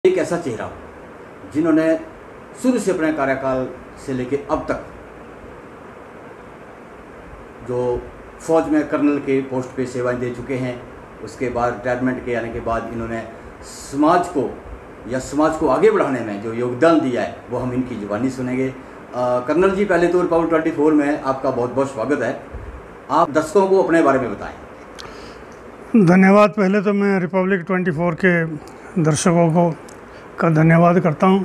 एक ऐसा चेहरा जिन्होंने शुरू से अपने कार्यकाल से लेकर अब तक जो फौज में कर्नल के पोस्ट पे सेवाएं दे चुके हैं, उसके बाद रिटायरमेंट के आने के बाद इन्होंने समाज को आगे बढ़ाने में जो योगदान दिया है वो हम इनकी जुबानी सुनेंगे। कर्नल जी, पहले तो रिपब्लिक 24 में आपका बहुत बहुत स्वागत है। आप दर्शकों को अपने बारे में बताएं। धन्यवाद। पहले तो मैं रिपब्लिक 24 के दर्शकों का धन्यवाद करता हूं।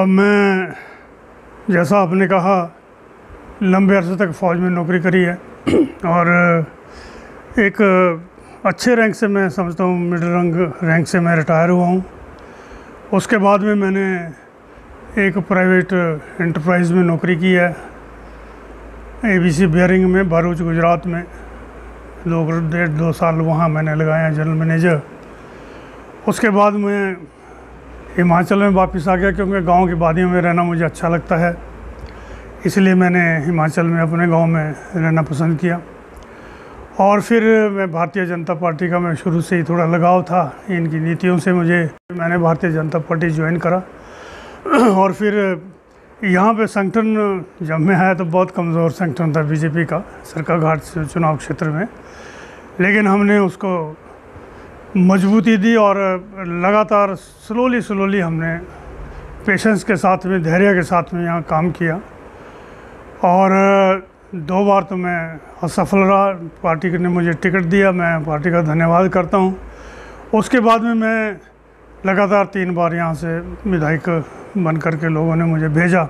मैं, जैसा आपने कहा, लंबे अरसे तक फ़ौज में नौकरी करी है और एक अच्छे रैंक से, मैं समझता हूँ मिडिल रैंक से मैं रिटायर हुआ हूँ। उसके बाद में मैंने एक प्राइवेट एंटरप्राइज़ में नौकरी की है, ABC बियरिंग में, भरूच गुजरात में। 1.5-2 साल वहाँ मैंने लगाया जनरल मैनेजर। उसके बाद मैं हिमाचल में वापस आ गया, क्योंकि गांव की वादियों में रहना मुझे अच्छा लगता है, इसलिए मैंने हिमाचल में अपने गांव में रहना पसंद किया। और फिर मैं भारतीय जनता पार्टी का, मैं शुरू से ही थोड़ा लगाव था इनकी नीतियों से मैंने भारतीय जनता पार्टी ज्वाइन करा। और फिर यहाँ पे संगठन जब मैं आया तो बहुत कमज़ोर संगठन था बीजेपी का, सरकाघाट चुनाव क्षेत्र में, लेकिन हमने उसको मजबूती दी और लगातार स्लोली हमने पेशेंस के साथ में, धैर्य के साथ में यहाँ काम किया। और 2 बार तो मैं असफल रहा, पार्टी ने मुझे टिकट दिया, मैं पार्टी का धन्यवाद करता हूँ। उसके बाद में मैं लगातार 3 बार यहाँ से विधायक बन कर के लोगों ने मुझे भेजा।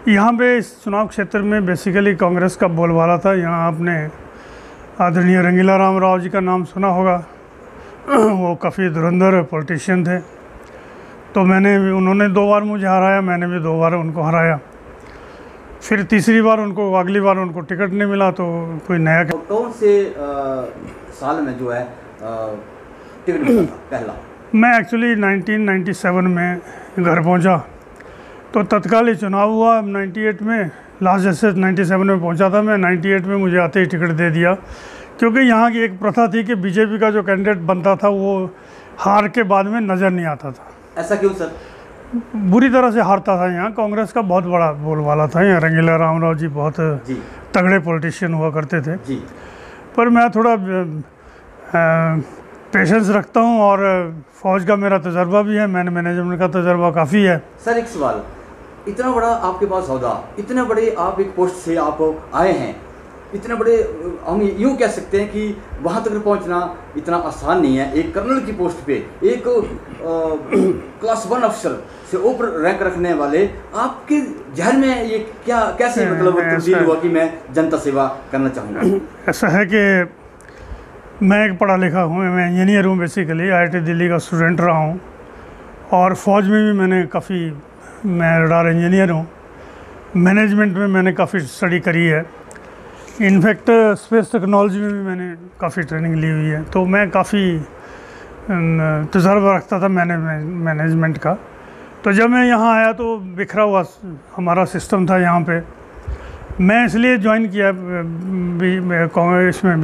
यहाँ पे इस चुनाव क्षेत्र में बेसिकली कांग्रेस का बोलबाला था। यहाँ आपने आदरणीय रंगीला राम राव जी का नाम सुना होगा, वो काफ़ी धुरंधर पॉलिटिशियन थे। तो उन्होंने 2 बार मुझे हराया, मैंने भी 2 बार उनको हराया। फिर तीसरी बार अगली बार उनको टिकट नहीं मिला, तो कोई नया कौन से साल में जो है टिकट मिला था पहला? मैं एक्चुअली 1997 में घर पहुंचा, तो तत्काल ही चुनाव हुआ। 98 में लास्ट, जैसे 97 में पहुंचा था मैं, 98 में मुझे आते ही टिकट दे दिया, क्योंकि यहाँ की एक प्रथा थी कि बीजेपी का जो कैंडिडेट बनता था वो हार के बाद में नज़र नहीं आता था। ऐसा क्यों सर? बुरी तरह से हारता था। यहाँ कांग्रेस का बहुत बड़ा बोलबाला था। यहाँ रंगीला राम राव जी बहुत तगड़े पॉलिटिशियन हुआ करते थे जी। पर मैं थोड़ा पेशेंस रखता हूँ और फौज का मेरा तजर्बा भी है, मैंने मैनेजमेंट का तजर्बा काफ़ी है। सर, एक सवाल, इतना बड़ा आपके पास औहदा, इतने बड़े आप एक पोस्ट से आप आए हैं, इतने बड़े, हम यूँ कह सकते हैं कि वहाँ तक पहुँचना इतना आसान नहीं है। एक कर्नल की पोस्ट पे, एक क्लास 1 अफसर से ऊपर रैंक रखने वाले, आपके जहन में ये कैसे मतलब तब्दील हुआ कि मैं जनता सेवा करना चाहूँगा? ऐसा है कि मैं एक पढ़ा लिखा हूँ, मैं इंजीनियर हूँ, बेसिकली IIT दिल्ली का स्टूडेंट रहा हूँ, और फ़ौज में भी मैं रडार इंजीनियर हूँ। मैनेजमेंट में मैंने काफ़ी स्टडी करी है, इनफैक्ट स्पेस टेक्नोलॉजी में भी मैंने काफ़ी ट्रेनिंग ली हुई है। तो मैं काफ़ी तजर्बा रखता था मैनेजमेंट का। तो जब मैं यहाँ आया तो बिखरा हुआ हमारा सिस्टम था यहाँ पे। मैं इसलिए ज्वाइन किया कांग्रेस में,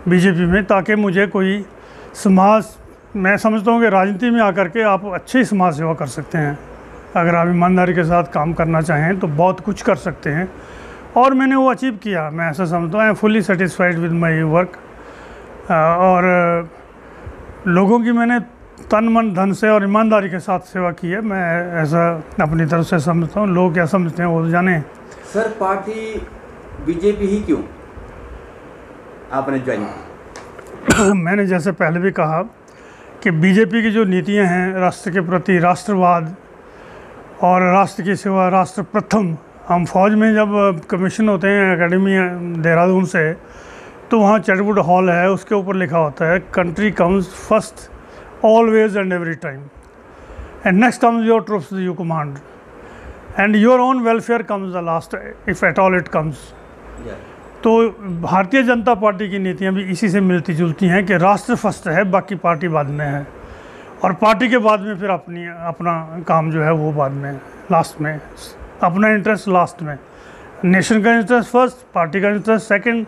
बीजेपी में, ताकि मुझे कोई मैं समझता हूँ कि राजनीति में आकर के आप अच्छी समाज सेवा कर सकते हैं। अगर आप ईमानदारी के साथ काम करना चाहें तो बहुत कुछ कर सकते हैं, और मैंने वो अचीव किया। मैं ऐसा समझता हूँ, I am fully satisfied with my work. और लोगों की मैंने तन मन धन से और ईमानदारी के साथ सेवा की है। मैं ऐसा अपनी तरफ से समझता हूँ, लोग क्या समझते हैं वो जाने। सर, पार्टी बीजेपी ही क्यों आपने ज्वाइन की? मैंने जैसे पहले भी कहा कि बीजेपी की जो नीतियाँ हैं राष्ट्र के प्रति, राष्ट्रवाद और राष्ट्र की सेवा, राष्ट्र प्रथम। हम फौज में जब कमीशन होते हैं एकेडमी देहरादून से, तो वहाँ चैटवुड हॉल है, उसके ऊपर लिखा होता है, country comes first always and every time, and next comes your troops you command, and your own welfare comes the last if at all it comes. तो भारतीय जनता पार्टी की नीतियाँ भी इसी से मिलती जुलती हैं कि राष्ट्र फर्स्ट है, बाकी पार्टी बाद में है, और पार्टी के बाद में फिर अपना काम जो है वो बाद में, लास्ट में, अपना इंटरेस्ट लास्ट में, नेशन का इंटरेस्ट फर्स्ट, पार्टी का इंटरेस्ट सेकंड,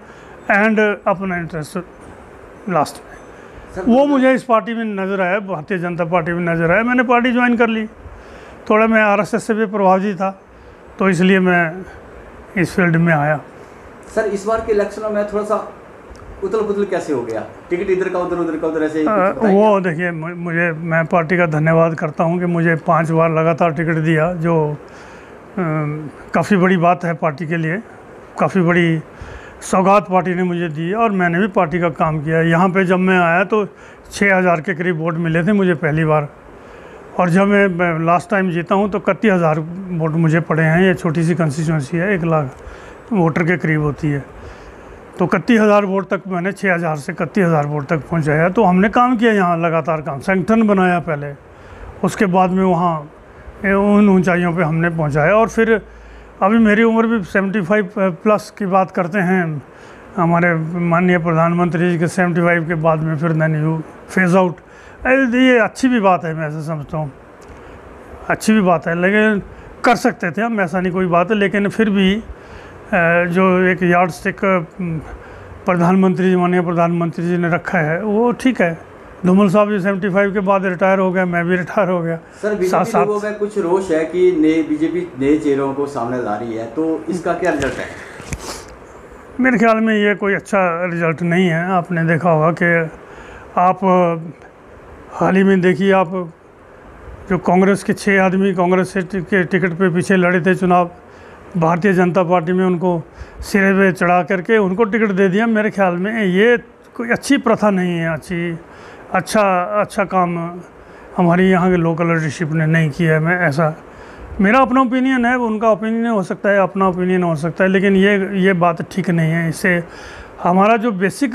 एंड अपना इंटरेस्ट लास्ट में। वो मुझे इस पार्टी में नज़र आया, भारतीय जनता पार्टी में नज़र आया। मैंने पार्टी ज्वाइन कर ली। थोड़ा मैं आरएसएस से भी प्रभावित था, तो इसलिए मैं इस फील्ड में आया। सर इस बार के इलेक्शनों में थोड़ा सा उथल पुथल कैसे हो गया, टिकट इधर का उधर ऐसे कुछ बताइए? वो देखिए, मैं पार्टी का धन्यवाद करता हूं कि मुझे 5 बार लगातार टिकट दिया, जो काफ़ी बड़ी बात है पार्टी के लिए। काफ़ी बड़ी सौगात पार्टी ने मुझे दी और मैंने भी पार्टी का काम किया। यहाँ पे जब मैं आया तो 6000 के करीब वोट मिले थे मुझे पहली बार, और जब मैं लास्ट टाइम जीता हूँ तो 31,000 वोट मुझे पड़े हैं। ये छोटी सी कंस्टिट्यूंसी है, 1 लाख वोटर के करीब होती है, तो 31,000 वोट तक मैंने 6000 से 31,000 वोट तक पहुंचाया। तो हमने काम किया यहाँ, लगातार काम, संगठन बनाया पहले, उसके बाद में वहाँ उन ऊंचाइयों पे हमने पहुंचाया। और फिर अभी मेरी उम्र भी 75 प्लस की बात करते हैं हमारे माननीय प्रधानमंत्री जी के। 75 के बाद में फिर देन यू फेज आउट, ये अच्छी भी बात है, मैं ऐसा समझता हूँ, अच्छी भी बात है। लेकिन कर सकते थे हम, ऐसा नहीं कोई बात है, लेकिन फिर भी जो एक यार्ड स्टिक माननीय प्रधानमंत्री जी ने रखा है वो ठीक है। धूमल साहब जी 75 के बाद रिटायर हो गए, मैं भी रिटायर हो गया। सर बीजेपी लोगों में कुछ रोष है कि बीजेपी नए चेहरों को सामने ला रही है, तो इसका क्या रिजल्ट है? मेरे ख्याल में ये कोई अच्छा रिजल्ट नहीं है। आपने देखा होगा कि आप हाल ही में देखिए, आप जो कांग्रेस के 6 आदमी कांग्रेस के टिकट पे पीछे लड़े थे चुनाव, भारतीय जनता पार्टी में उनको सिरे पे चढ़ा करके उनको टिकट दे दिया। मेरे ख्याल में ये कोई अच्छी प्रथा नहीं है, अच्छा काम हमारी यहाँ के लोकल लीडरशिप ने नहीं किया है। मैं ऐसा, मेरा अपना ओपिनियन है, उनका ओपिनियन हो सकता है, अपना ओपिनियन हो सकता है, लेकिन ये बात ठीक नहीं है। इससे हमारा जो बेसिक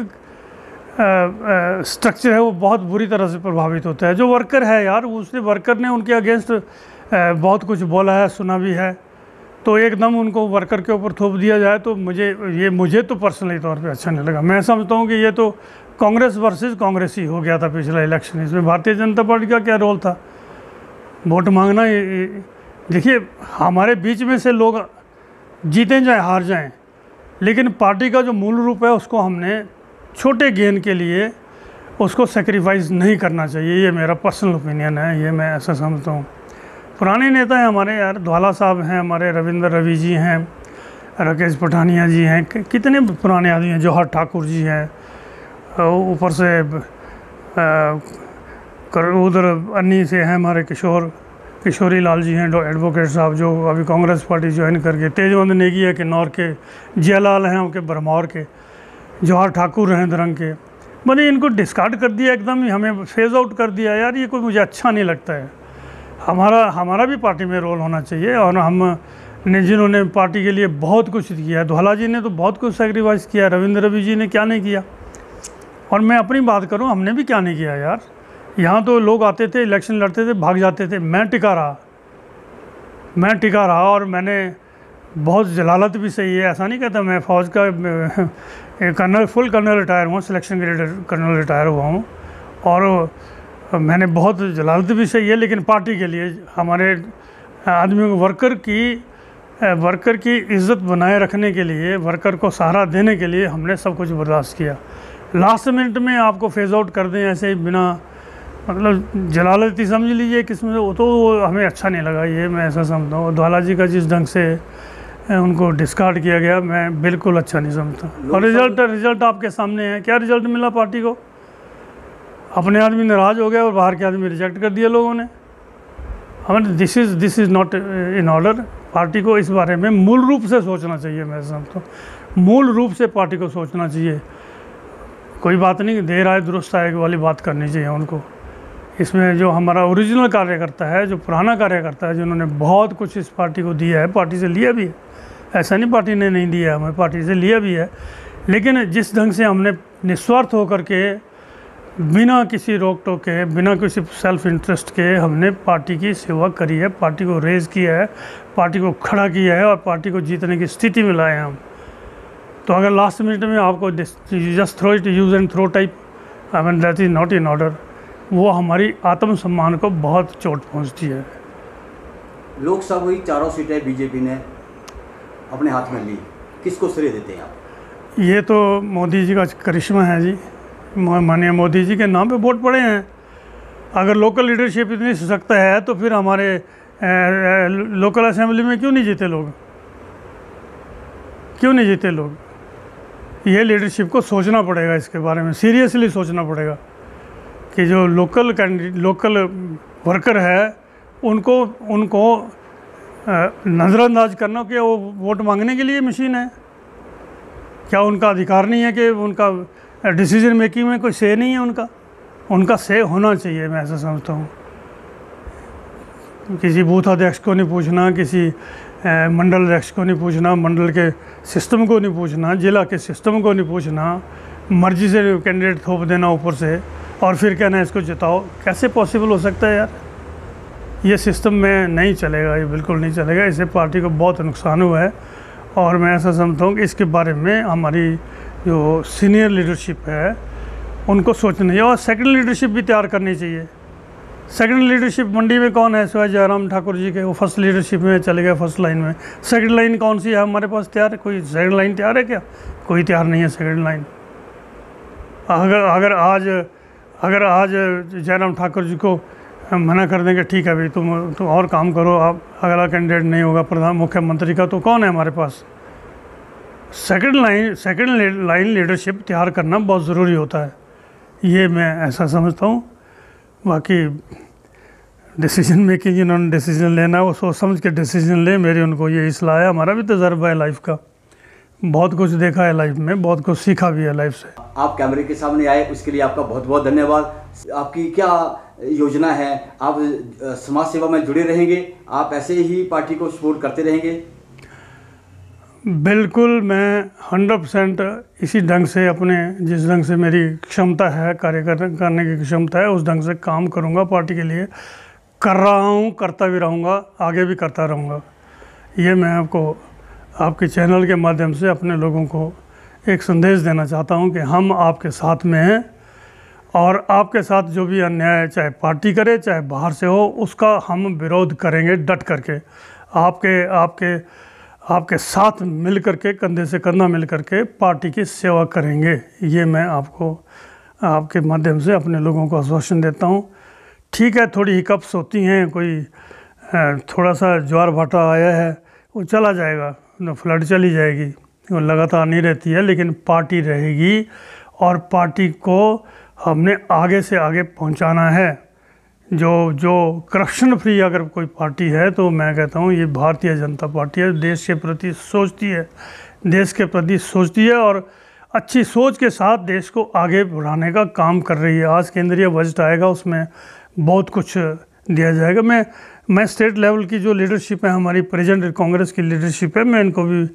स्ट्रक्चर है वो बहुत बुरी तरह से प्रभावित होता है। जो वर्कर है यार, उसने वर्कर ने उनके अगेंस्ट बहुत कुछ बोला है, सुना भी है, तो एकदम उनको वर्कर के ऊपर थोप दिया जाए तो मुझे तो पर्सनली तौर पे अच्छा नहीं लगा। मैं समझता हूँ कि ये तो कांग्रेस वर्सेस कांग्रेस ही हो गया था पिछला इलेक्शन। इसमें भारतीय जनता पार्टी का क्या रोल था? वोट मांगना। देखिए, हमारे बीच में से लोग जीतें जाएं हार जाएं, लेकिन पार्टी का जो मूल रूप है उसको हमने छोटे गेन के लिए उसको सेक्रीफाइस नहीं करना चाहिए। ये मेरा पर्सनल ओपिनियन है, ये मैं ऐसा समझता हूँ। पुराने नेता हैं हमारे यार, ध्वाला साहब हैं हमारे, रविंद्र रवि जी हैं, राकेश पठानिया जी हैं, कितने पुराने आदमी हैं, जौहर ठाकुर जी हैं, ऊपर से उधर अन्नी से हैं हमारे किशोरी लाल जी हैं, एडवोकेट साहब, जो अभी कांग्रेस पार्टी ज्वाइन करके, तेजवंत नेगी है किन्नौर के, जयलाल हैं उनके भरमौर के, जौहर ठाकुर हैं दरंग के। मैंने इनको डिस्कार्ड कर दिया, एकदम ही हमें फेज आउट कर दिया यार। ये कोई मुझे अच्छा नहीं लगता है। हमारा भी पार्टी में रोल होना चाहिए, और हमने जिन्होंने पार्टी के लिए बहुत कुछ किया है, ध्वाला जी ने तो बहुत कुछ सेक्रीफाइस किया, रविंद्र रवि जी ने क्या नहीं किया। और मैं अपनी बात करूं, हमने भी क्या नहीं किया यार। यहाँ तो लोग आते थे, इलेक्शन लड़ते थे, भाग जाते थे, मैं टिका रहा, और मैंने बहुत जलालत भी सही है, ऐसा नहीं कहता। मैं फ़ौज का फुल कर्नल रिटायर हुआ, सिलेक्शन ग्रेड कर्नल रिटायर हुआ हूँ, और मैंने बहुत जलालत भी सही है, लेकिन पार्टी के लिए, हमारे आदमियों को, वर्कर की इज़्ज़त बनाए रखने के लिए, वर्कर को सहारा देने के लिए हमने सब कुछ बर्दाश्त किया। लास्ट मिनट में आपको फेज आउट कर दें ऐसे ही बिना, मतलब जलालत ही समझ लीजिए किसमें, तो हमें अच्छा नहीं लगा। ये मैं ऐसा समझता हूँ। ध्वाला जी का जिस ढंग से उनको डिस्कार्ड किया गया, मैं बिल्कुल अच्छा नहीं समझता। और रिजल्ट आपके सामने है, क्या रिजल्ट मिला पार्टी को? अपने आदमी नाराज़ हो गए और बाहर के आदमी रिजेक्ट कर दिए लोगों ने। हमें this is not in order. Party को इस बारे में मूल रूप से सोचना चाहिए। मैं समझता हूँ मूल रूप से पार्टी को सोचना चाहिए। कोई बात नहीं, देर आए दुरुस्त आए वाली बात करनी चाहिए उनको। इसमें जो हमारा ओरिजिनल कार्यकर्ता है, जो पुराना कार्यकर्ता है, जिन्होंने बहुत कुछ इस पार्टी को दिया है, पार्टी से लिया भी है, ऐसा नहीं पार्टी ने नहीं दिया, हमें पार्टी से लिया भी है, लेकिन जिस ढंग से हमने निस्वार्थ होकर के, बिना किसी रोक टोक के, बिना किसी सेल्फ इंटरेस्ट के हमने पार्टी की सेवा करी है, पार्टी को रेज़ किया है, पार्टी को खड़ा किया है, और पार्टी को जीतने की स्थिति में लाए हैं हम। तो अगर लास्ट मिनट में आपको just throw it, use and throw type, I mean that is not in order. वो हमारी आत्मसम्मान को बहुत चोट पहुंचती है। लोकसभा की 4 सीटें बीजेपी ने अपने हाथ में ली, किसको श्रेय देते हैं आप? ये तो मोदी जी का करिश्मा है जी। माननीय मोदी जी के नाम पे वोट पड़े हैं। अगर लोकल लीडरशिप इतनी सशक्त है तो फिर हमारे लोकल असेंबली में क्यों नहीं जीते लोग, क्यों नहीं जीते लोग? ये लीडरशिप को सोचना पड़ेगा, इसके बारे में सीरियसली सोचना पड़ेगा कि जो लोकल वर्कर है उनको उनको नज़रअंदाज करना कि वो वोट मांगने के लिए मशीन है। क्या उनका अधिकार नहीं है कि उनका डिसीजन मेकिंग में कोई से नहीं है? उनका से होना चाहिए, मैं ऐसा समझता हूँ। किसी बूथ अध्यक्ष को नहीं पूछना, किसी मंडल अध्यक्ष को नहीं पूछना, मंडल के सिस्टम को नहीं पूछना, जिला के सिस्टम को नहीं पूछना, मर्जी से कैंडिडेट थोप देना ऊपर से और फिर कहना है इसको जिताओ। कैसे पॉसिबल हो सकता है यार? ये सिस्टम में नहीं चलेगा, ये बिल्कुल नहीं चलेगा। इससे पार्टी को बहुत नुकसान हुआ है और मैं ऐसा समझता हूँ कि इसके बारे में हमारी जो सीनियर लीडरशिप है उनको सोचना चाहिए और सेकंड लीडरशिप भी तैयार करनी चाहिए। सेकंड लीडरशिप मंडी में कौन है सिवाय जयराम ठाकुर जी के? वो फर्स्ट लीडरशिप में चले गए, फर्स्ट लाइन में। सेकंड लाइन कौन सी है हमारे पास तैयार? कोई सेकंड लाइन तैयार है क्या? कोई तैयार नहीं है सेकंड लाइन। अगर आज जयराम ठाकुर जी को मना कर देंगे ठीक है भाई तुम और काम करो, आप अगला कैंडिडेट नहीं होगा मुख्यमंत्री का, तो कौन है हमारे पास? सेकंड लाइन लीडरशिप तैयार करना बहुत ज़रूरी होता है, ये मैं ऐसा समझता हूँ। बाकी डिसीजन मेकिंग, जिन्होंने डिसीजन लेना है वो सोच समझ के डिसीजन ले, मेरी उनको यही सलाह है। हमारा भी तजर्बा है लाइफ का, बहुत कुछ देखा है लाइफ में, बहुत कुछ सीखा भी है लाइफ से। आप कैमरे के सामने आए उसके लिए आपका बहुत बहुत धन्यवाद। आपकी क्या योजना है? आप समाज सेवा में जुड़े रहेंगे? आप ऐसे ही पार्टी को सपोर्ट करते रहेंगे? बिल्कुल, मैं 100% इसी ढंग से अपने जिस ढंग से मेरी क्षमता है, कार्य करने की क्षमता है, उस ढंग से काम करूँगा। पार्टी के लिए कर रहा हूँ, करता भी रहूँगा, आगे भी करता रहूँगा। ये मैं आपको आपके चैनल के माध्यम से अपने लोगों को एक संदेश देना चाहता हूँ कि हम आपके साथ में हैं और आपके साथ जो भी अन्याय चाहे पार्टी करे चाहे बाहर से हो, उसका हम विरोध करेंगे डट करके। आपके साथ मिल करके, कंधे से कंधा मिल करके पार्टी की सेवा करेंगे। ये मैं आपको आपके माध्यम से अपने लोगों को आश्वासन देता हूँ। ठीक है, थोड़ी हिकअप्स होती हैं, कोई थोड़ा सा ज्वार भाटा आया है वो चला जाएगा, फ्लड चली जाएगी, वो लगातार नहीं रहती है, लेकिन पार्टी रहेगी और पार्टी को हमने आगे से आगे पहुंचाना है। जो करप्शन फ्री अगर कोई पार्टी है तो मैं कहता हूँ ये भारतीय जनता पार्टी है। देश के प्रति सोचती है और अच्छी सोच के साथ देश को आगे बढ़ाने का काम कर रही है। आज केंद्रीय बजट आएगा, उसमें बहुत कुछ दिया जाएगा। मैं स्टेट लेवल की जो लीडरशिप है हमारी, प्रेजेंट कांग्रेस की लीडरशिप है, मैं इनको भी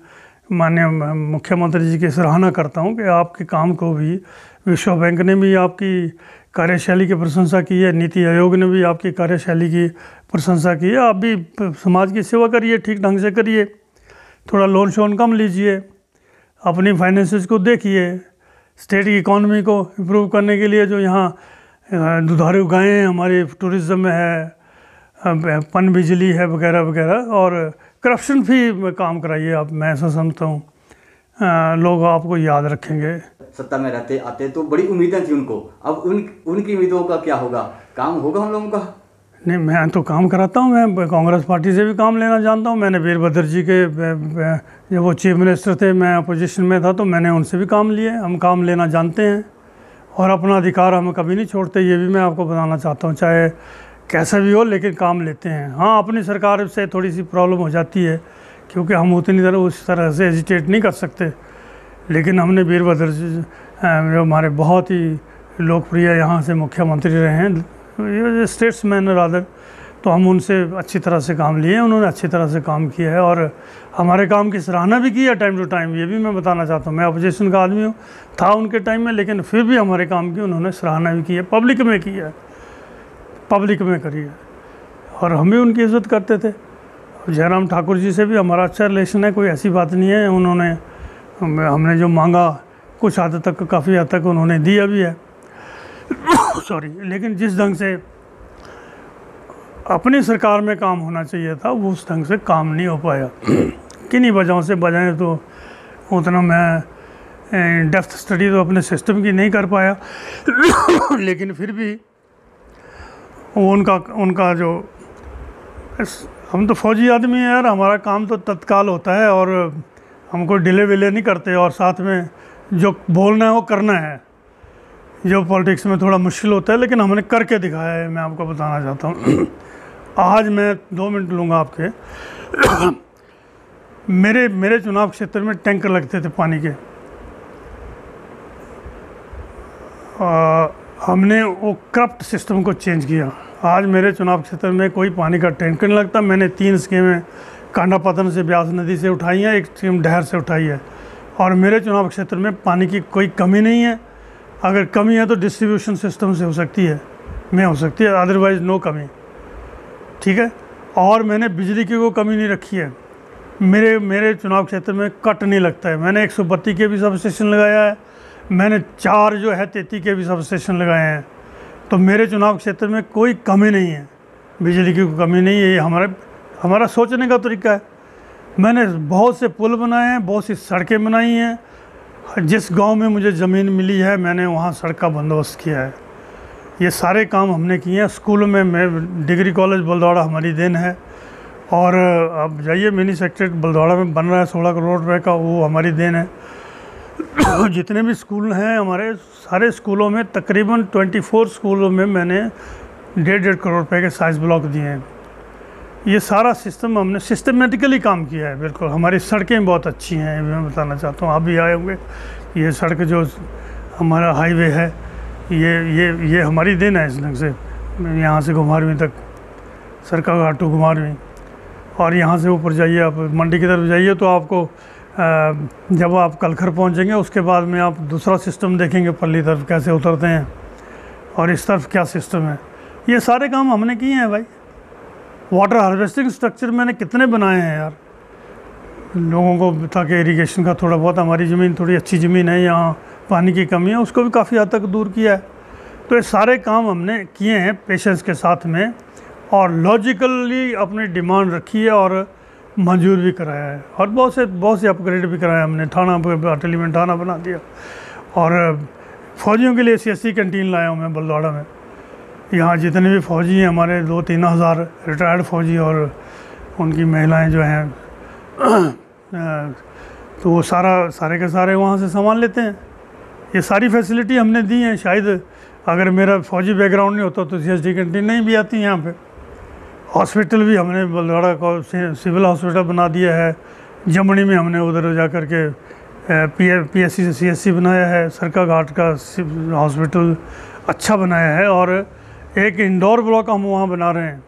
माननीय मुख्यमंत्री जी की सराहना करता हूँ कि आपके काम को भी विश्व बैंक ने भी आपकी कार्यशैली की प्रशंसा की है, नीति आयोग ने भी आपकी कार्यशैली की प्रशंसा की है। आप भी समाज की सेवा करिए, ठीक ढंग से करिए, थोड़ा लोन शोन कम लीजिए, अपनी फाइनेंसेस को देखिए, स्टेट की इकॉनमी को इम्प्रूव करने के लिए जो यहाँ दुधारू गायें हमारी टूरिज़्म में है, पन बिजली है वगैरह वगैरह, और करप्शन फ्री काम कराइए आप। मैं ऐसा समझता हूँ लोग आपको याद रखेंगे। सत्ता में रहते आते तो बड़ी उम्मीदें थी उनको, अब उनकी उम्मीदों का क्या होगा? काम होगा हम लोगों का? नहीं, मैं तो काम कराता हूँ, मैं कांग्रेस पार्टी से भी काम लेना जानता हूँ। मैंने वीरभद्र जी के, जब वो चीफ मिनिस्टर थे, मैं अपोजिशन में था, तो मैंने उनसे भी काम लिए। हम काम लेना जानते हैं और अपना अधिकार हम कभी नहीं छोड़ते, ये भी मैं आपको बताना चाहता हूँ। चाहे कैसा भी हो, लेकिन काम लेते हैं। हाँ, अपनी सरकार से थोड़ी सी प्रॉब्लम हो जाती है क्योंकि हम उतनी उस तरह से एजिटेट नहीं कर सकते, लेकिन हमने वीरभद्र जी जो हमारे बहुत ही लोकप्रिय यहाँ से मुख्यमंत्री रहे हैं, स्टेट्समैन रादर, तो हम उनसे अच्छी तरह से काम लिए, उन्होंने अच्छी तरह से काम किया है और हमारे काम की सराहना भी की है टाइम टू टाइम। ये भी मैं बताना चाहता हूँ, मैं अपोजिशन का आदमी हूँ, था उनके टाइम में, लेकिन फिर भी हमारे काम की उन्होंने सराहना भी की है, पब्लिक में की है, पब्लिक में करी है, और हम भी उनकी इज़्ज़त करते थे। जयराम ठाकुर जी से भी हमारा अच्छा रिलेशन है, कोई ऐसी बात नहीं है। उन्होंने हमने जो मांगा कुछ हद तक, काफ़ी हद तक उन्होंने दिया भी है सॉरी। लेकिन जिस ढंग से अपनी सरकार में काम होना चाहिए था वो उस ढंग से काम नहीं हो पाया किन्हीं वजहों से। बजाय तो उतना मैं डेप्थ स्टडी तो अपने सिस्टम की नहीं कर पाया लेकिन फिर भी वो उनका जो हम तो फौजी आदमी हैं यार, हमारा काम तो तत्काल होता है और हमको डिले विले नहीं करते, और साथ में जो बोलना है वो करना है, जो पॉलिटिक्स में थोड़ा मुश्किल होता है लेकिन हमने करके दिखाया है। मैं आपको बताना चाहता हूँ आज मैं 2 मिनट लूँगा आपके मेरे चुनाव क्षेत्र में टैंकर लगते थे पानी के, हमने वो करप्ट सिस्टम को चेंज किया। आज मेरे चुनाव क्षेत्र में कोई पानी का टैंकर नहीं लगता। मैंने 3 स्कीमें कांडापतन से ब्यास नदी से उठाई हैं, 1 स्कीम डहर से उठाई है, और मेरे चुनाव क्षेत्र में पानी की कोई कमी नहीं है। अगर कमी है तो डिस्ट्रीब्यूशन सिस्टम से हो सकती है, हो सकती है, अदरवाइज़ नो कमी, ठीक है। और मैंने बिजली की कोई कमी नहीं रखी है। मेरे चुनाव क्षेत्र में कट नहीं लगता है। मैंने 132 के भी सब स्टेशन लगाया है, मैंने 4 जो है 33 के भी सब स्टेशन लगाए हैं। तो मेरे चुनाव क्षेत्र में कोई कमी नहीं है, बिजली की कोई कमी नहीं है। ये हमारा सोचने का तरीका है। मैंने बहुत से पुल बनाए हैं, बहुत सी सड़कें बनाई हैं। जिस गांव में मुझे ज़मीन मिली है मैंने वहाँ सड़क का बंदोबस्त किया है। ये सारे काम हमने किए हैं। स्कूलों में मैं डिग्री कॉलेज बलदौड़ा हमारी देन है, और अब जाइए मिनी सेक्रेटरीट बलदौड़ा में बन रहा है 16 करोड़ रुपए का, वो हमारी देन है। जितने भी स्कूल हैं हमारे, सारे स्कूलों में तकरीबन 24 स्कूलों में मैंने 1.5 करोड़ रुपए के साइज ब्लॉक दिए हैं। ये सारा सिस्टम हमने सिस्टमेटिकली काम किया है। बिल्कुल हमारी सड़कें बहुत अच्छी हैं, मैं बताना चाहता हूँ। आप भी आए होंगे, ये सड़क जो हमारा हाईवे है ये हमारी देन है। इस ढंग से यहाँ से घुमारवीं तक, सरका घाट टू घुमारवीं, और यहाँ से ऊपर जाइए आप मंडी की तरफ जाइए तो आपको जब आप कलखर पहुँचेंगे उसके बाद में आप दूसरा सिस्टम देखेंगे, पल्ली तरफ कैसे उतरते हैं और इस तरफ क्या सिस्टम है। ये सारे काम हमने किए हैं भाई। वाटर हार्वेस्टिंग स्ट्रक्चर मैंने कितने बनाए हैं यार लोगों को, ताकि इरिगेशन का थोड़ा बहुत, हमारी ज़मीन थोड़ी अच्छी ज़मीन है, यहाँ पानी की कमी है, उसको भी काफ़ी हद तक दूर किया है। तो ये सारे काम हमने किए हैं पेशेंस के साथ में, और लॉजिकली अपनी डिमांड रखी है और मंजूर भी कराया है, और बहुत से अपग्रेड भी कराया हमने। थाना अटली में थाना बना दिया, और फ़ौजियों के लिए CSC कैंटीन लाया हूँ मैं बलदौड़ा में। यहाँ जितने भी फ़ौजी हैं हमारे 2-3 हज़ार रिटायर्ड फ़ौजी और उनकी महिलाएं जो हैं तो वो सारे के सारे वहाँ से सामान लेते हैं। ये सारी फैसिलिटी हमने दी हैं। शायद अगर मेरा फ़ौजी बैकग्राउंड नहीं होता तो CSD कैंटीन नहीं भी आती यहाँ पे। हॉस्पिटल भी हमने बलदौड़ा को सिविल हॉस्पिटल बना दिया है। जमनी में हमने उधर जा कर के PSC से CSC बनाया है। सरका घाट का हॉस्पिटल अच्छा बनाया है, और एक इंडोर ब्लॉक हम वहाँ बना रहे हैं,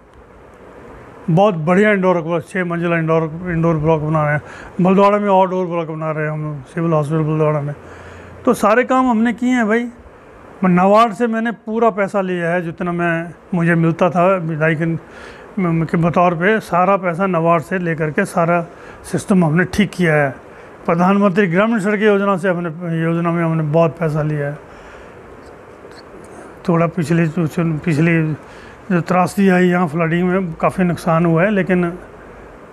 बहुत बढ़िया इंडोर ब्लॉक, 6 मंजिला इंडोर ब्लॉक बना रहे हैं। बलदौड़ा में आउटडोर ब्लॉक बना रहे हैं हम सिविल हॉस्पिटल बलदौड़ा में। तो सारे काम हमने किए हैं भाई। नबार्ड से मैंने पूरा पैसा लिया है, जितना मुझे मिलता था विधायक के बतौर पे, सारा पैसा नबार्ड से लेकर के सारा सिस्टम हमने ठीक किया है। प्रधानमंत्री ग्रामीण सड़क योजना में हमने बहुत पैसा लिया है। थोड़ा पिछली जो त्रासदी आई यहाँ फ्लडिंग में काफ़ी नुकसान हुआ है, लेकिन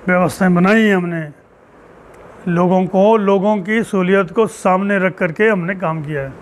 व्यवस्थाएं बनाई हैं हमने। लोगों की सहूलियत को सामने रख करके हमने काम किया है।